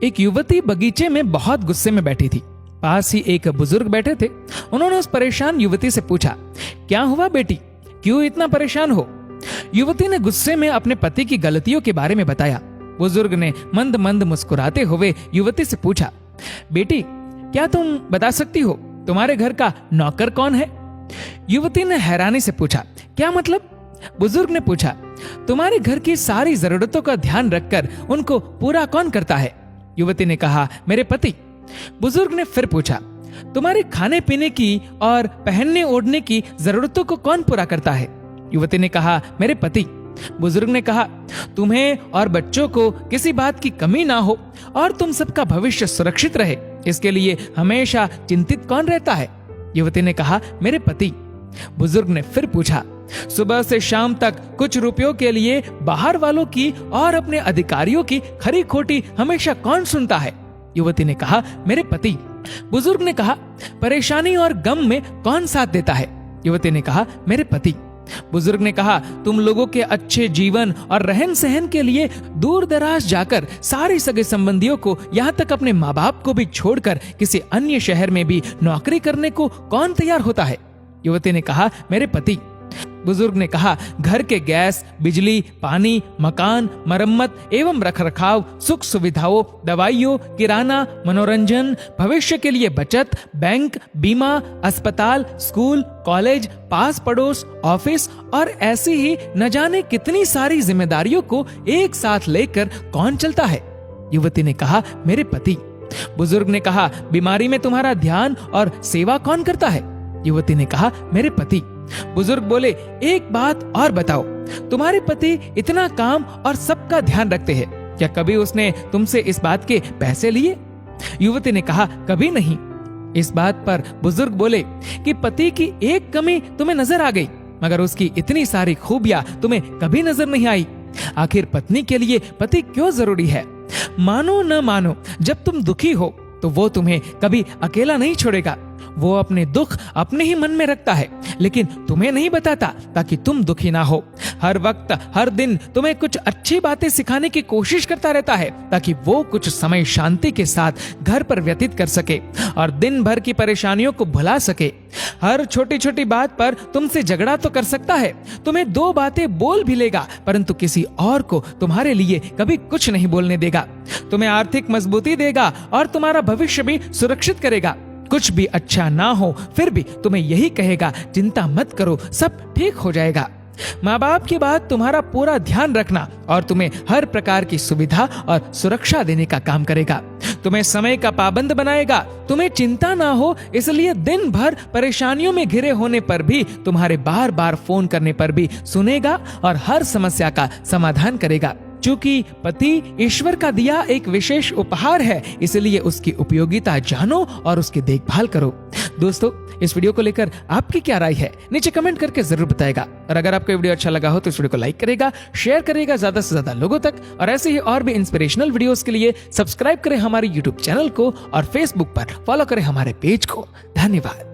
एक युवती बगीचे में बहुत गुस्से में बैठी थी। पास ही एक बुजुर्ग बैठे थे। उन्होंने उस परेशान युवती से पूछा, क्या हुआ बेटी, क्यों इतना परेशान हो? युवती ने गुस्से में अपने पति की गलतियों के बारे में बताया। बुजुर्ग ने मंद मंद मुस्कुराते हुए युवती से पूछा, बेटी क्या तुम बता सकती हो तुम्हारे घर का नौकर कौन है? युवती ने हैरानी से पूछा, क्या मतलब? बुजुर्ग ने पूछा, तुम्हारे घर की सारी जरूरतों का ध्यान रखकर उनको पूरा कौन करता है? युवती ने कहा, मेरे पति। बुजुर्ग ने फिर पूछा, तुम्हारे खाने पीने की और पहनने ओढ़ने की जरूरतों को कौन पूरा करता है? युवती ने कहा, मेरे पति। बुजुर्ग ने कहा, तुम्हें और बच्चों को किसी बात की कमी ना हो और तुम सबका भविष्य सुरक्षित रहे, इसके लिए हमेशा चिंतित कौन रहता है? युवती ने कहा, मेरे पति। बुजुर्ग ने फिर पूछा, सुबह से शाम तक कुछ रुपयों के लिए बाहर वालों की और अपने अधिकारियों की खरी खोटी हमेशा कौन सुनता है? युवती ने कहा, मेरे पति। बुजुर्ग ने कहा, परेशानी और गम में कौन साथ देता है? युवती ने कहा, मेरे पति। बुजुर्ग ने कहा, तुम लोगों के अच्छे जीवन और रहन सहन के लिए दूर दराज जाकर सारे सगे संबंधियों को, यहाँ तक अपने माँ बाप को भी छोड़कर किसी अन्य शहर में भी नौकरी करने को कौन तैयार होता है? युवती ने कहा, मेरे पति। बुजुर्ग ने कहा, घर के गैस, बिजली, पानी, मकान, मरम्मत एवं रखरखाव, सुख सुविधाओं, दवाइयों, किराना, मनोरंजन, भविष्य के लिए बचत, बैंक, बीमा, अस्पताल, स्कूल, कॉलेज, पास पड़ोस, ऑफिस और ऐसी ही न जाने कितनी सारी जिम्मेदारियों को एक साथ लेकर कौन चलता है? युवती ने कहा, मेरे पति। बुजुर्ग ने कहा, बीमारी में तुम्हारा ध्यान और सेवा कौन करता है? युवती ने कहा, मेरे पति। बुजुर्ग बोले, एक बात और बताओ, तुम्हारे पति इतना काम और सबका ध्यान रखते हैं, क्या कभी उसने तुमसे इस बात के पैसे लिए? युवती ने कहा, कभी नहीं। इस बात पर बुजुर्ग बोले कि पति की एक कमी तुम्हें नजर आ गई, मगर उसकी इतनी सारी खूबियां तुम्हें कभी नजर नहीं आई। आखिर पत्नी के लिए पति क्यों जरूरी है? मानो न मानो, जब तुम दुखी हो तो वो तुम्हें कभी अकेला नहीं छोड़ेगा। वो अपने दुख अपने ही मन में रखता है, लेकिन तुम्हें नहीं बताता ताकि तुम दुखी ना हो। हर वक्त हर दिन तुम्हें कुछ अच्छी बातें सिखाने की कोशिश करता रहता है ताकि वो कुछ समय शांति के साथ घर पर व्यतीत कर सके और दिन भर की परेशानियों को भुला सके। हर छोटी छोटी बात पर तुमसे झगड़ा तो कर सकता है, तुम्हें दो बातें बोल भी लेगा, परंतु किसी और को तुम्हारे लिए कभी कुछ नहीं बोलने देगा। तुम्हें आर्थिक मजबूती देगा और तुम्हारा भविष्य भी सुरक्षित करेगा। कुछ भी अच्छा ना हो फिर भी तुम्हें यही कहेगा, चिंता मत करो, सब ठीक हो जाएगा। माँ बाप की बात तुम्हारा पूरा ध्यान रखना और तुम्हें हर प्रकार की सुविधा और सुरक्षा देने का काम करेगा। तुम्हें समय का पाबंद बनाएगा, तुम्हें चिंता ना हो इसलिए दिन भर परेशानियों में घिरे होने पर भी तुम्हारे बार बार फोन करने पर भी सुनेगा और हर समस्या का समाधान करेगा। चूंकि पति ईश्वर का दिया एक विशेष उपहार है, इसलिए उसकी उपयोगिता जानो और उसकी देखभाल करो। दोस्तों, इस वीडियो को लेकर आपकी क्या राय है नीचे कमेंट करके जरूर बताएगा। और अगर आपको वीडियो अच्छा लगा हो तो इस वीडियो को लाइक करेगा, शेयर करेगा ज्यादा से ज्यादा लोगों तक, और ऐसे ही और भी इंस्पिरेशनल वीडियोस के लिए सब्सक्राइब करें हमारे यूट्यूब चैनल को और फेसबुक पर फॉलो करें हमारे पेज को। धन्यवाद।